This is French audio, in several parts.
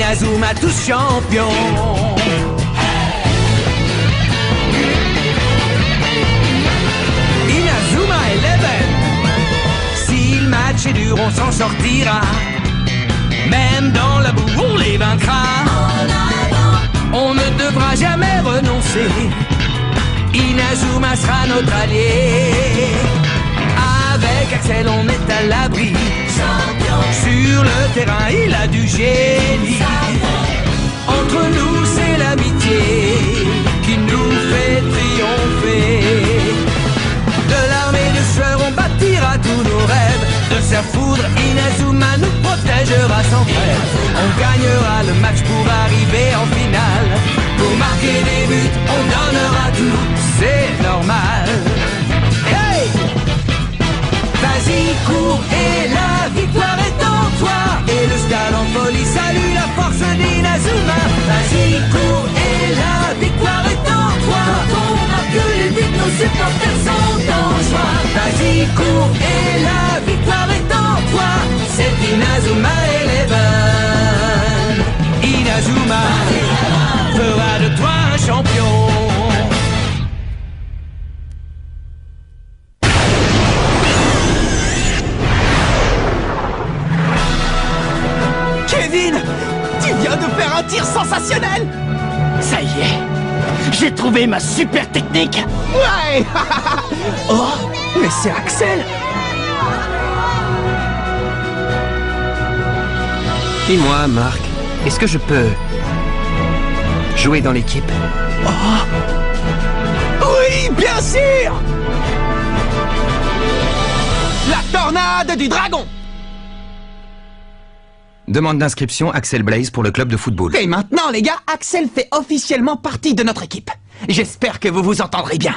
Inazuma tous champions. Inazuma Eleven. Si le match est dur, on s'en sortira. Même dans la boue, on les vaincra. On ne devra jamais renoncer. Inazuma sera notre allié. Avec Axel, on est à l'abri. Sur le terrain, il a du génie. Entre nous, c'est l'amitié qui nous fait triompher. De l'armée de sueur, on bâtira tous nos rêves. De sa foudre, Inazuma nous protégera sans trêve. On gagnera le match pour arriver en finale. Pour marquer des buts, on donnera tout, c'est normal. Hey! Vas-y, cours et la victoire est en toi. Et le stade en folie salue la force d'Inazuma. Vas-y, cours et la victoire est en toi. Quand on marque les buts, nos supporters sont en joie. Vas-y, cours et la victoire est en toi. C'est Inazuma Eleven. Inazuma fera de toi un champion. Kevin, tu viens de faire un tir sensationnel. Ça y est, j'ai trouvé ma super technique. Ouais. Oh, mais c'est Axel. Dis-moi, Marc, est-ce que je peux jouer dans l'équipe? Oui, bien sûr. La tornade du dragon. Demande d'inscription Axel Blaze pour le club de football. Et maintenant, les gars, Axel fait officiellement partie de notre équipe. J'espère que vous vous entendrez bien.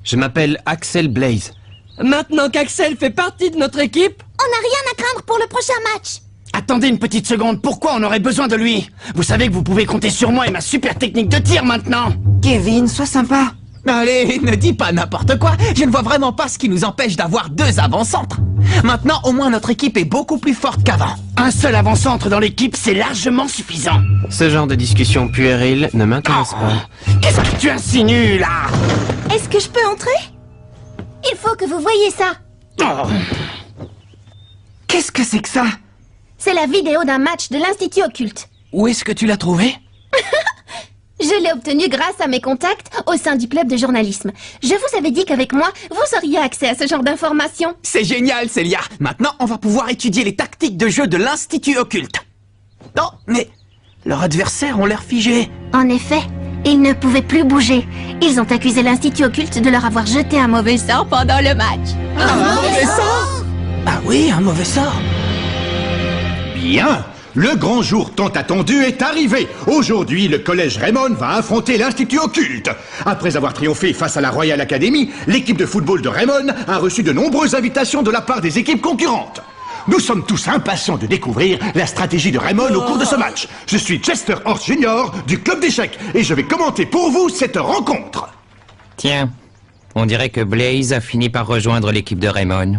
Je m'appelle Axel Blaze. Maintenant qu'Axel fait partie de notre équipe, On n'a rien à craindre pour le prochain match. Attendez une petite seconde, pourquoi on aurait besoin de lui? Vous savez que vous pouvez compter sur moi et ma super technique de tir maintenant. Kevin, sois sympa. Allez, ne dis pas n'importe quoi. Je ne vois vraiment pas ce qui nous empêche d'avoir deux avant-centres. Maintenant, au moins, notre équipe est beaucoup plus forte qu'avant. Un seul avant-centre dans l'équipe, c'est largement suffisant. Ce genre de discussion puérile ne m'intéresse pas. Qu'est-ce que tu insinues, là? Est-ce que je peux entrer? Il faut que vous voyiez ça. Oh. Qu'est-ce que c'est que ça? C'est la vidéo d'un match de l'Institut Occulte. Où est-ce que tu l'as trouvé? Je l'ai obtenue grâce à mes contacts au sein du club de journalisme. Je vous avais dit qu'avec moi, vous auriez accès à ce genre d'informations. C'est génial, Célia. Maintenant, on va pouvoir étudier les tactiques de jeu de l'Institut Occulte. Non, mais leurs adversaires ont l'air figés. En effet, ils ne pouvaient plus bouger. Ils ont accusé l'Institut Occulte de leur avoir jeté un mauvais sort pendant le match. Un mauvais sort? Ah oui, un mauvais sort. Bien. Le grand jour tant attendu est arrivé. Aujourd'hui, le collège Raymond va affronter l'Institut Occulte. Après avoir triomphé face à la Royal Academy, l'équipe de football de Raymond a reçu de nombreuses invitations de la part des équipes concurrentes. Nous sommes tous impatients de découvrir la stratégie de Raymond au cours de ce match. Je suis Chester Horst Jr. du club d'échecs et je vais commenter pour vous cette rencontre. Tiens, on dirait que Blaze a fini par rejoindre l'équipe de Raymond.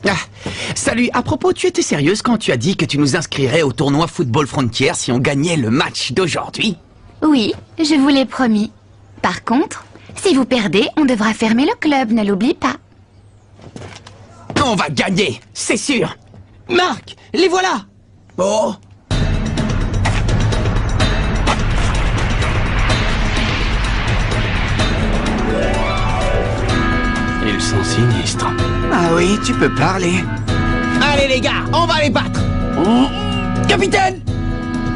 Ah, salut, à propos, tu étais sérieuse quand tu as dit que tu nous inscrirais au tournoi Football Frontier si on gagnait le match d'aujourd'hui? Oui, je vous l'ai promis. Par contre, si vous perdez, on devra fermer le club, ne l'oublie pas. On va gagner, c'est sûr. Marc, les voilà. Oh. Ils sont sinistres. Ah oui, tu peux parler. Allez les gars, on va les battre. Capitaine,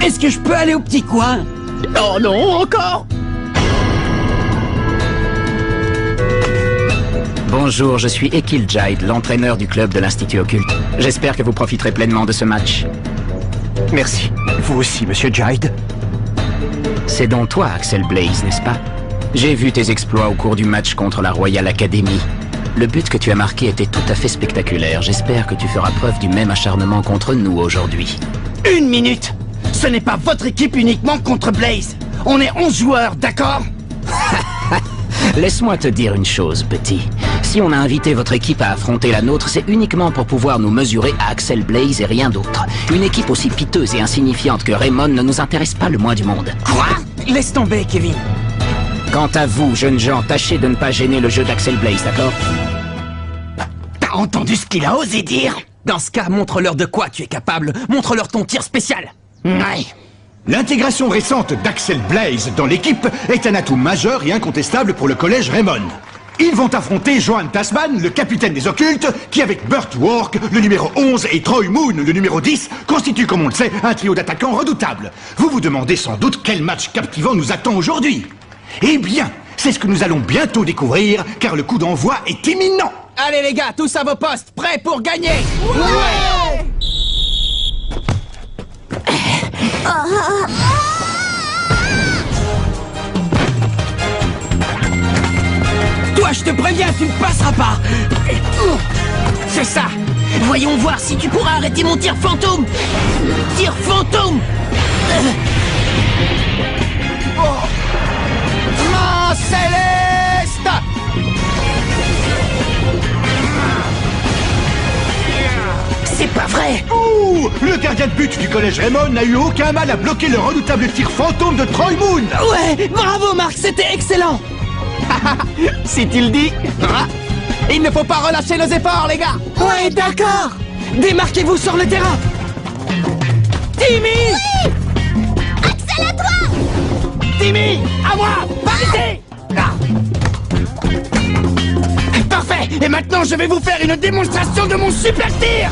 est-ce que je peux aller au petit coin? Oh non, encore? Bonjour, je suis Ekil Jide, l'entraîneur du club de l'Institut Occulte. J'espère que vous profiterez pleinement de ce match. Merci. Vous aussi, monsieur Jide. C'est donc toi, Axel Blaze, n'est-ce pas? J'ai vu tes exploits au cours du match contre la Royal Academy. Le but que tu as marqué était tout à fait spectaculaire. J'espère que tu feras preuve du même acharnement contre nous aujourd'hui. Une minute! Ce n'est pas votre équipe uniquement contre Blaze. On est 11 joueurs, d'accord? Laisse-moi te dire une chose, petit. Si on a invité votre équipe à affronter la nôtre, c'est uniquement pour pouvoir nous mesurer à Axel Blaze et rien d'autre. Une équipe aussi piteuse et insignifiante que Raymond ne nous intéresse pas le moins du monde. Quoi? Laisse tomber, Kevin. Quant à vous, jeunes gens, tâchez de ne pas gêner le jeu d'Axel Blaze, d'accord? T'as entendu ce qu'il a osé dire? Dans ce cas, montre-leur de quoi tu es capable. Montre-leur ton tir spécial. Ouais. L'intégration récente d'Axel Blaze dans l'équipe est un atout majeur et incontestable pour le collège Raymond. Ils vont affronter Johan Tasman, le capitaine des occultes, qui avec Burt Work, le numéro 11, et Troy Moon, le numéro 10, constitue, comme on le sait, un trio d'attaquants redoutables. Vous vous demandez sans doute quel match captivant nous attend aujourd'hui. Eh bien, c'est ce que nous allons bientôt découvrir, car le coup d'envoi est imminent. Allez les gars, tous à vos postes, prêts pour gagner. Ouais. Toi, je te préviens, tu ne passeras pas. C'est ça. Voyons voir si tu pourras arrêter mon tir fantôme. Tir fantôme. Main céleste. C'est pas vrai. Ouh, le gardien de but du collège Raymond n'a eu aucun mal à bloquer le redoutable tir fantôme de Troy Moon. Ouais, bravo Marc, c'était excellent. Si tu le dis. Il ne faut pas relâcher nos efforts, les gars. Ouais, d'accord. Démarquez-vous sur le terrain. Timmy. Oui. Axel, à toi. Timmy, à moi. Parité. Parfait. Et maintenant, je vais vous faire une démonstration de mon super tir.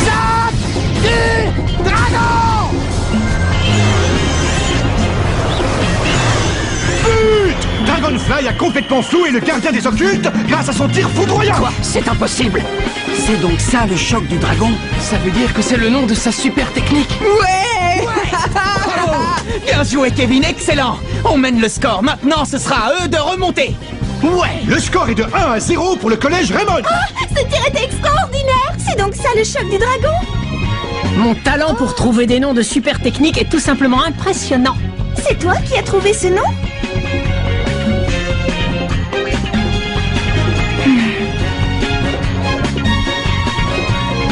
Sac du dragon. But! Dragonfly a complètement floué le gardien des occultes grâce à son tir foudroyant. Quoi? C'est impossible. C'est donc ça le choc du dragon? Ça veut dire que c'est le nom de sa super technique. Ouais. Bien joué Kevin, excellent. On mène le score, maintenant ce sera à eux de remonter. Ouais, le score est de 1-0 pour le collège Raymond. Ce tir était extraordinaire. C'est donc ça le choc du dragon? Mon talent pour trouver des noms de super techniques est tout simplement impressionnant. C'est toi qui as trouvé ce nom?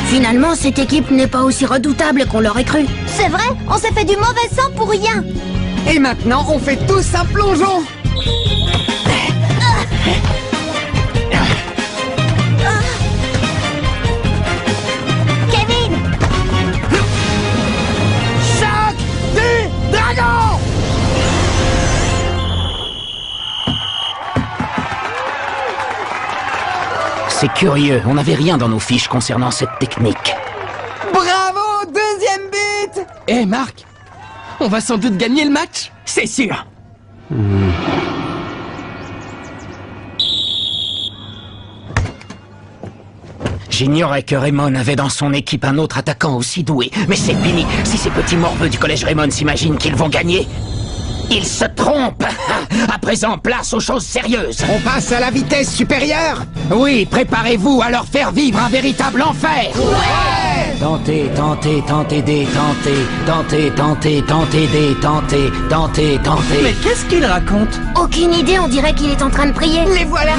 Finalement, cette équipe n'est pas aussi redoutable qu'on l'aurait cru. C'est vrai, on s'est fait du mauvais sang pour rien. Et maintenant on fait tous un plongeon. Kevin! Choc du dragon. C'est curieux, on n'avait rien dans nos fiches concernant cette technique. Bravo, deuxième but. Eh Marc, on va sans doute gagner le match. C'est sûr. J'ignorais que Raymond avait dans son équipe un autre attaquant aussi doué. Mais c'est fini. Si ces petits morveux du collège Raymond s'imaginent qu'ils vont gagner, ils se trompent. À présent, place aux choses sérieuses. On passe à la vitesse supérieure. Oui, préparez-vous à leur faire vivre un véritable enfer. Ouais. Tentez, tentez, tentez des, tentez, tentez, tentez, tentez des, tentez, tentez, tentez. Mais qu'est-ce qu'il raconte? Aucune idée, on dirait qu'il est en train de prier. Les voilà.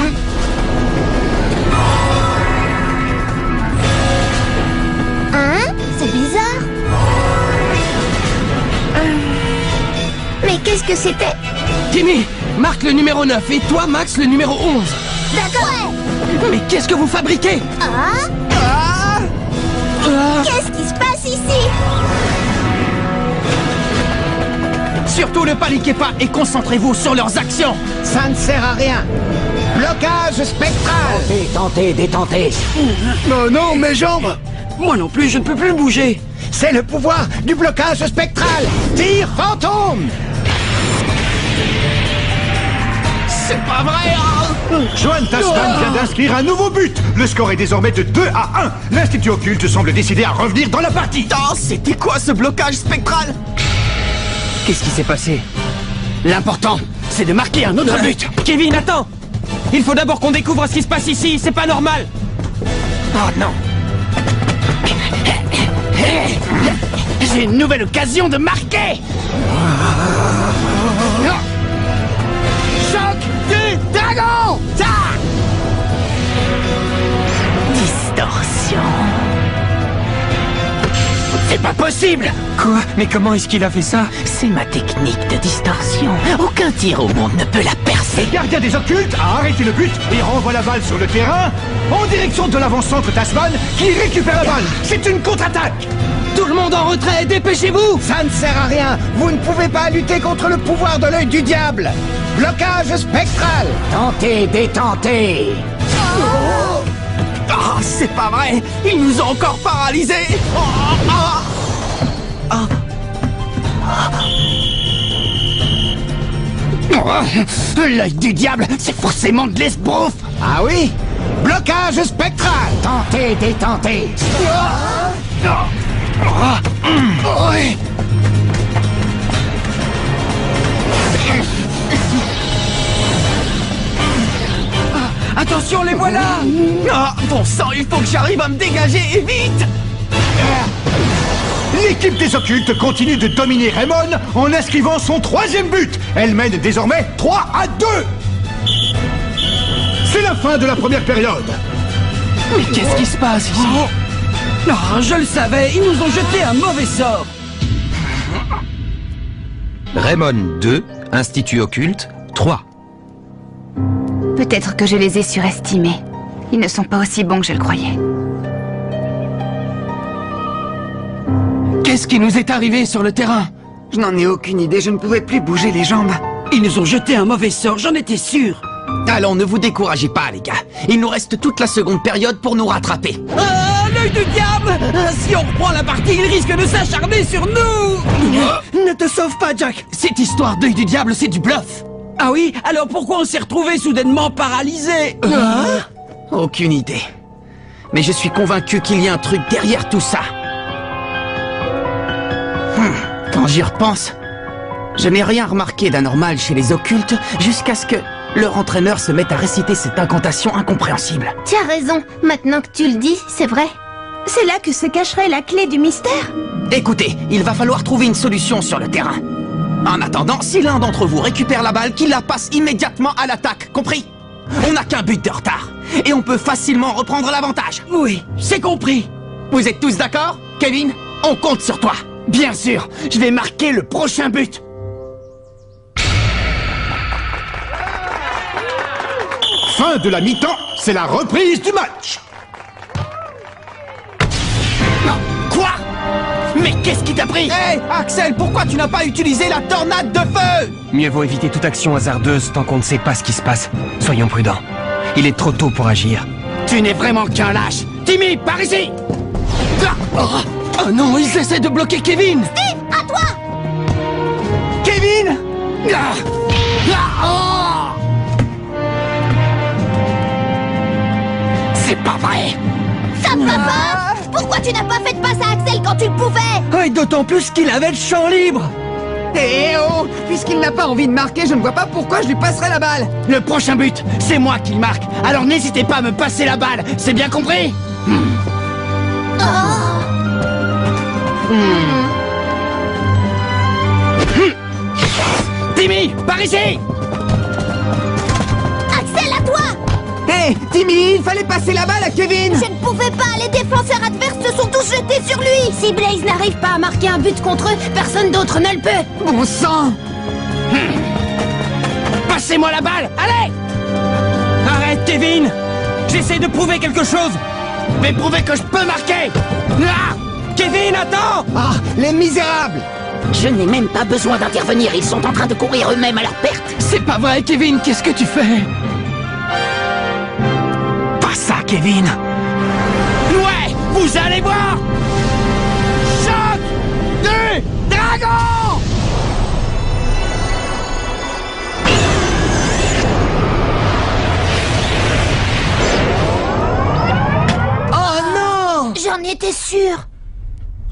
Hein? C'est bizarre. Mais qu'est-ce que c'était? Timmy, Marc le numéro 9 et toi Max le numéro 11. D'accord. Mais qu'est-ce que vous fabriquez? Qu'est-ce qui se passe ici? Surtout ne paniquez pas et concentrez-vous sur leurs actions. Ça ne sert à rien. Blocage spectral. Tentez, tentez, détentez. Oh non, mes jambes. Moi non plus, je ne peux plus bouger. C'est le pouvoir du blocage spectral. Tir fantôme. C'est pas vrai, hein? Johan Tasman vient d'inscrire un nouveau but. Le score est désormais de 2-1. L'Institut Occulte semble décidé à revenir dans la partie. Oh, c'était quoi ce blocage spectral? Qu'est-ce qui s'est passé? L'important, c'est de marquer un autre but. Kevin, attends! Il faut d'abord qu'on découvre ce qui se passe ici, c'est pas normal! Oh non! J'ai une nouvelle occasion de marquer. Choc du impossible! Quoi? Mais comment est-ce qu'il a fait ça? C'est ma technique de distorsion. Aucun tir au monde ne peut la percer. Le gardien des occultes a arrêté le but et renvoie la balle sur le terrain en direction de l'avant-centre Tasman qui récupère la balle. C'est une contre-attaque. Tout le monde en retrait, dépêchez-vous! Ça ne sert à rien. Vous ne pouvez pas lutter contre le pouvoir de l'œil du diable. Blocage spectral. Tentez, détentez. Ah, c'est pas vrai! Ils nous ont encore paralysés! L'œil du diable, c'est forcément de l'esbrouf. Ah oui? Blocage spectral. Tentez, détentez. Oui. Attention, les voilà! Ah, bon sang, il faut que j'arrive à me dégager et vite! L'équipe des occultes continue de dominer Raymond en inscrivant son 3e but. Elle mène désormais 3-2. C'est la fin de la première période. Mais qu'est-ce qui se passe ici? Ah, je le savais, ils nous ont jeté un mauvais sort! Raymond 2, Institut Occulte 3. Peut-être que je les ai surestimés. Ils ne sont pas aussi bons que je le croyais. Qu'est-ce qui nous est arrivé sur le terrain? Je n'en ai aucune idée, je ne pouvais plus bouger les jambes. Ils nous ont jeté un mauvais sort, j'en étais sûr! Allons, ne vous découragez pas, les gars. Il nous reste toute la seconde période pour nous rattraper. Ah, l'œil du diable! Si on reprend la partie, il risque de s'acharner sur nous! Ne te sauve pas, Jack! Cette histoire d'œil du diable, c'est du bluff! Ah oui? Alors pourquoi on s'est retrouvés soudainement paralysés? Aucune idée. Mais je suis convaincu qu'il y a un truc derrière tout ça. Quand j'y repense, je n'ai rien remarqué d'anormal chez les occultes jusqu'à ce que leur entraîneur se mette à réciter cette incantation incompréhensible. Tu as raison, maintenant que tu le dis, c'est vrai. C'est là que se cacherait la clé du mystère. Écoutez, il va falloir trouver une solution sur le terrain. En attendant, si l'un d'entre vous récupère la balle, qu'il la passe immédiatement à l'attaque, compris? On n'a qu'un but de retard, et on peut facilement reprendre l'avantage. Oui, c'est compris. Vous êtes tous d'accord? Kevin, on compte sur toi. Bien sûr, je vais marquer le prochain but. Fin de la mi-temps, c'est la reprise du match. Quoi? Mais qu'est-ce qui t'a pris? Hé, Axel, pourquoi tu n'as pas utilisé la tornade de feu? Mieux vaut éviter toute action hasardeuse tant qu'on ne sait pas ce qui se passe. Soyons prudents. Il est trop tôt pour agir. Tu n'es vraiment qu'un lâche. Timmy, par ici! Oh non, ils essaient de bloquer Kevin! Steve, à toi! Kevin! C'est pas vrai! Ça ne va pas! Pourquoi tu n'as pas fait de passe à Axel quand tu le pouvais? Oh, et d'autant plus qu'il avait le champ libre! Eh oh! Puisqu'il n'a pas envie de marquer, je ne vois pas pourquoi je lui passerai la balle! Le prochain but, c'est moi qui le marque. Alors n'hésitez pas à me passer la balle, c'est bien compris? Timmy, par ici! Axel, à toi! Hé, Timmy, il fallait passer la balle à Kevin! Je ne pouvais pas, les défenseurs adverses se sont tous jetés sur lui! Si Blaze n'arrive pas à marquer un but contre eux, personne d'autre ne le peut! Bon sang! Passez-moi la balle, allez! Arrête, Kevin! J'essaie de prouver quelque chose! Mais prouvez que je peux marquer! Ah! Kevin, attends! Ah, les misérables! Je n'ai même pas besoin d'intervenir, ils sont en train de courir eux-mêmes à leur perte. C'est pas vrai, Kevin, qu'est-ce que tu fais? Pas ça, Kevin! Ouais, vous allez voir! Choc du dragon! Oh non! J'en étais sûre!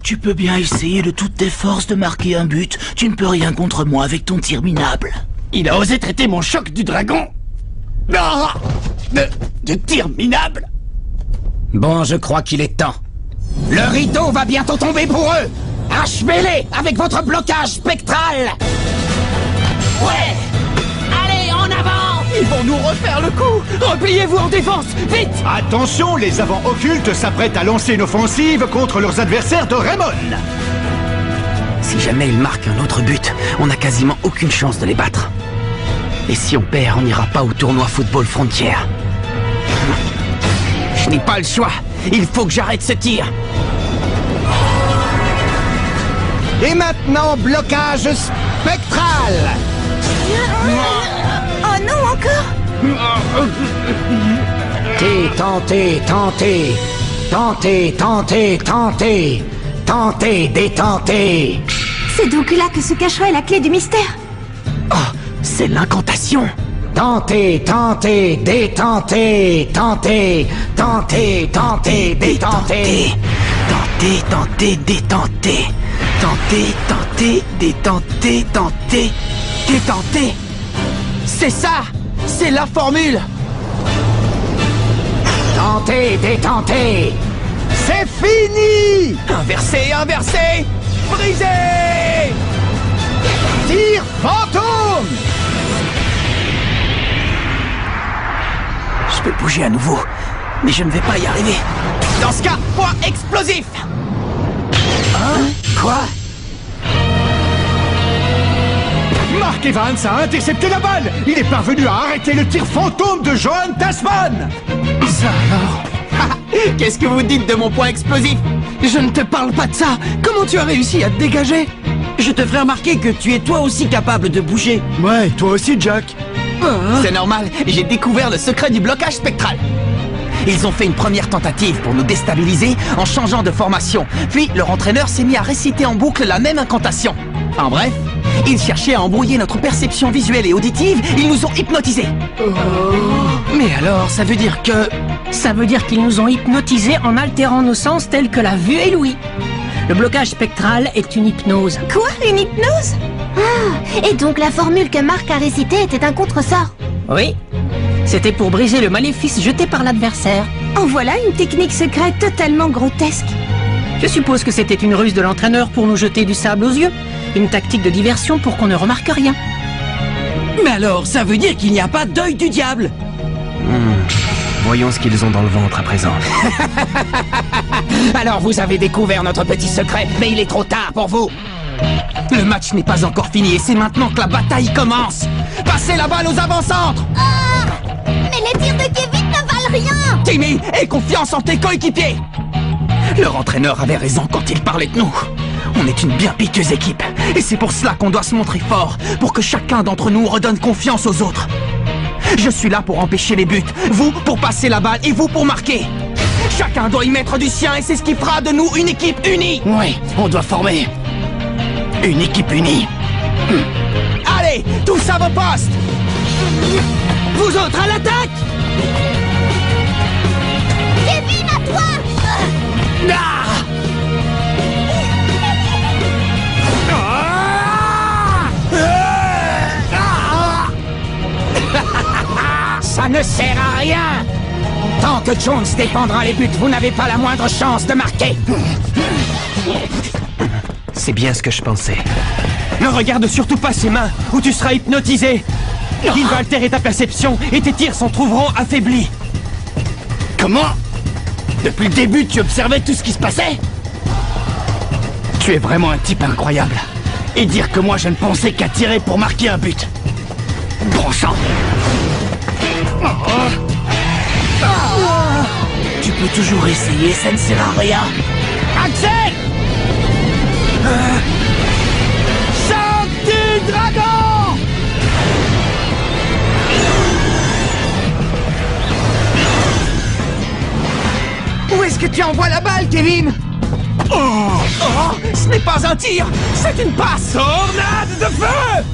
Tu peux bien essayer de toutes tes forces de marquer un but. Tu ne peux rien contre moi avec ton tir minable. Il a osé traiter mon choc du dragon de tir minable. Bon, je crois qu'il est temps. Le rideau va bientôt tomber pour eux. Achevez-les avec votre blocage spectral. Ouais! Allez, en avant! Ils vont nous refaire le coup! Repliez-vous en défense! Vite! Attention, les avants occultes s'apprêtent à lancer une offensive contre leurs adversaires de Raymond. Si jamais ils marquent un autre but, on n'a quasiment aucune chance de les battre. Et si on perd, on n'ira pas au tournoi Football Frontière. Je n'ai pas le choix. Il faut que j'arrête ce tir. Et maintenant, blocage spectral. Oh non, encore? Tentez, détentez. C'est donc là que se cacherait la clé du mystère. Oh, c'est l'incantation. Tentez, détentez. Détentez. C'est ça. C'est la formule. Détentez. C'est fini. Inversé. Brisé. Tir fantôme. Je peux bouger à nouveau, mais je ne vais pas y arriver. Dans ce cas, point explosif. Hein? Quoi? Mark Evans a intercepté la balle. Il est parvenu à arrêter le tir fantôme de Johan Tasman. Ça alors? Qu'est-ce que vous dites de mon point explosif? Je ne te parle pas de ça. Comment tu as réussi à te dégager? Je te ferai remarquer que tu es toi aussi capable de bouger. Ouais, toi aussi, Jack. C'est normal, j'ai découvert le secret du blocage spectral. Ils ont fait une première tentative pour nous déstabiliser en changeant de formation. Puis leur entraîneur s'est mis à réciter en boucle la même incantation. En bref, ils cherchaient à embrouiller notre perception visuelle et auditive, ils nous ont hypnotisés. Mais alors, ça veut dire que... Ça veut dire qu'ils nous ont hypnotisés en altérant nos sens tels que la vue et l'ouïe. Le blocage spectral est une hypnose. Quoi? Une hypnose? Ah, et donc la formule que Marc a récitée était un contresort? Oui. C'était pour briser le maléfice jeté par l'adversaire. En voilà une technique secrète totalement grotesque. Je suppose que c'était une ruse de l'entraîneur pour nous jeter du sable aux yeux. Une tactique de diversion pour qu'on ne remarque rien. Mais alors, ça veut dire qu'il n'y a pas d'œil du diable. Voyons ce qu'ils ont dans le ventre à présent. Alors vous avez découvert notre petit secret, mais il est trop tard pour vous. Le match n'est pas encore fini et c'est maintenant que la bataille commence. Passez la balle aux avant-centres. Mais les tirs de Kevin ne valent rien. Timmy, aie confiance en tes coéquipiers. Leur entraîneur avait raison quand il parlait de nous. On est une bien piqueuse équipe. Et c'est pour cela qu'on doit se montrer fort, pour que chacun d'entre nous redonne confiance aux autres. Je suis là pour empêcher les buts, vous pour passer la balle et vous pour marquer. Chacun doit y mettre du sien et c'est ce qui fera de nous une équipe unie. Oui, on doit former une équipe unie. Allez, tous à vos postes. Vous autres à l'attaque. Kevin, à toi. Ça ne sert à rien. Tant que Jones défendra les buts, vous n'avez pas la moindre chance de marquer. C'est bien ce que je pensais. Ne regarde surtout pas ses mains, ou tu seras hypnotisé. Il va altérer ta perception et tes tirs s'en trouveront affaiblis. Comment? Depuis le début, tu observais tout ce qui se passait? Tu es vraiment un type incroyable. Et dire que moi, je ne pensais qu'à tirer pour marquer un but. Bon sang. Tu peux toujours essayer, ça ne sert à rien. Axel! Chante du dragon! Où est-ce que tu envoies la balle, Kevin? Oh, ce n'est pas un tir, c'est une passe. Tornade de feu!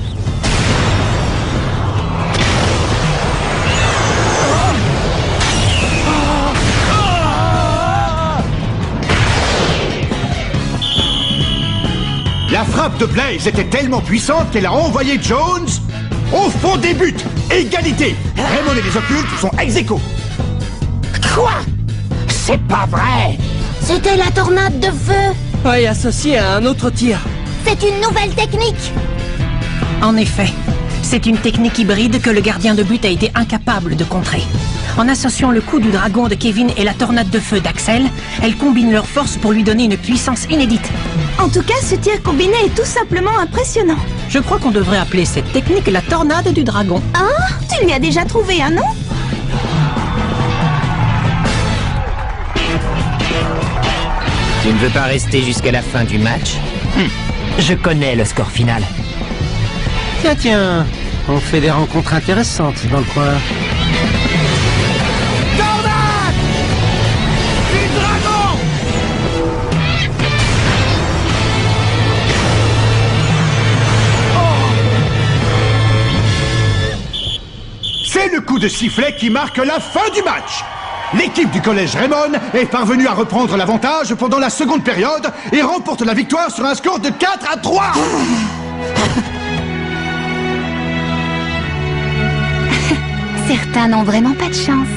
La frappe de Blaze était tellement puissante qu'elle a envoyé Jones au fond des buts. Égalité. Raymond et les occultes sont ex-aequo. Quoi? C'est pas vrai. C'était la tornade de feu. Oui, associé à un autre tir. C'est une nouvelle technique. En effet, C'est une technique hybride que le gardien de but a été incapable de contrer. En associant le coup du dragon de Kevin et la tornade de feu d'Axel, elles combinent leurs forces pour lui donner une puissance inédite. En tout cas, ce tir combiné est tout simplement impressionnant. Je crois qu'on devrait appeler cette technique la tornade du dragon. Hein? Tu lui as déjà trouvé un nom? Tu ne veux pas rester jusqu'à la fin du match? Je connais le score final. Tiens, on fait des rencontres intéressantes dans le coin. Tornade du dragon! C'est le coup de sifflet qui marque la fin du match. L'équipe du collège Raymond est parvenue à reprendre l'avantage pendant la seconde période et remporte la victoire sur un score de 4-3. Certains n'ont vraiment pas de chance.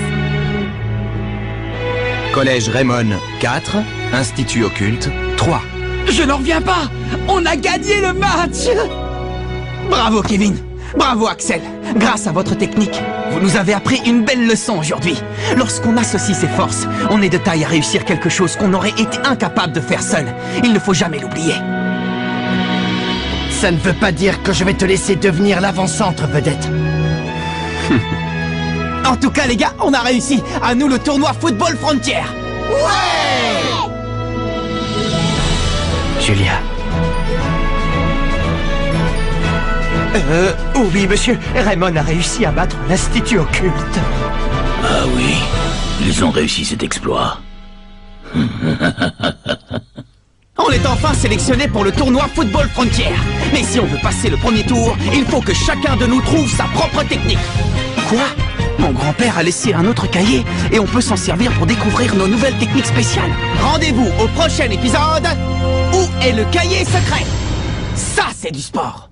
Collège Raymond 4, Institut Occulte 3. Je n'en reviens pas! On a gagné le match! Bravo Kevin! Bravo Axel! Grâce à votre technique, vous nous avez appris une belle leçon aujourd'hui. Lorsqu'on associe ses forces, on est de taille à réussir quelque chose qu'on aurait été incapable de faire seul. Il ne faut jamais l'oublier. Ça ne veut pas dire que je vais te laisser devenir l'avant-centre, vedette. En tout cas les gars, on a réussi! À nous le tournoi Football Frontier! Ouais! Julia. Oui monsieur, Raymond a réussi à battre l'Institut Occulte. Ah oui, ils ont réussi cet exploit. On est enfin sélectionné pour le tournoi Football Frontier. Mais si on veut passer le premier tour, il faut que chacun de nous trouve sa propre technique. Quoi? Mon grand-père a laissé un autre cahier et on peut s'en servir pour découvrir nos nouvelles techniques spéciales. Rendez-vous au prochain épisode. Où est le cahier secret? Ça, c'est du sport.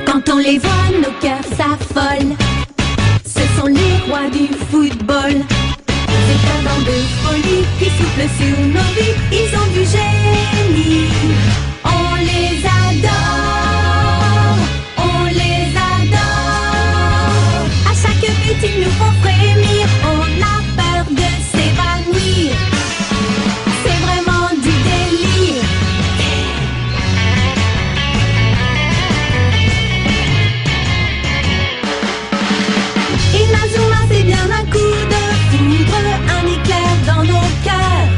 Quand on les voit, nos cœurs s'affolent. Ce sont les rois du football. C'est un vent de folie qui souffle sur nos vies. Ils ont du génie. On les adore. On les adore. À chaque but, ils nous font frémir. On a peur de s'évanouir. C'est vraiment du délire. Inazuma, c'est bien un coup de foudre, un éclair dans nos cœurs.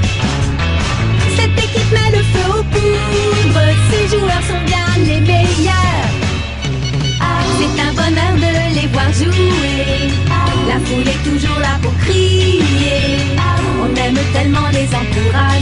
Cette équipe met le feu aux poudres, ces joueurs sont bien les meilleurs. C'est un bonheur de les voir jouer, la foule est toujours là pour crier. On aime tellement les encourager.